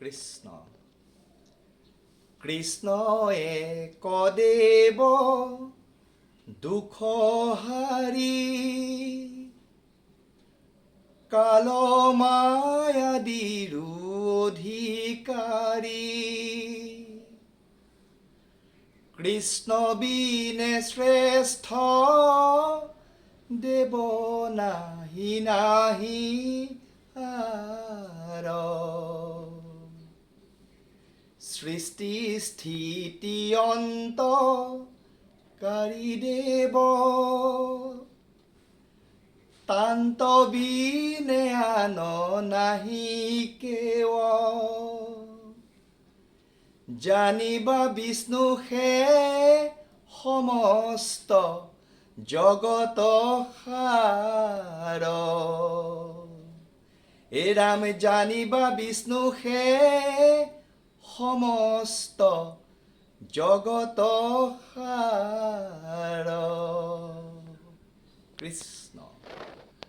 কৃষ্ণ কৃষ্ণয়ে কদেৱ দুখ হাৰি কাল মায়াদিৰো অধিকাৰী কৃষ্ণ বিনে শ্ৰেষ্ঠ দেৱ নাহি নাহি আৰ সৃষ্টি স্থিতি অন্ত কাৰী দেৱ তান্ত বিনে আন নাহি কেৱ জানিবা বিষ্ণুহে সমস্ত জগত সাৰ এ ৰাম জানিবা বিষ্ণুহে সমস্ত জগত সাৰ কৃষ্ণ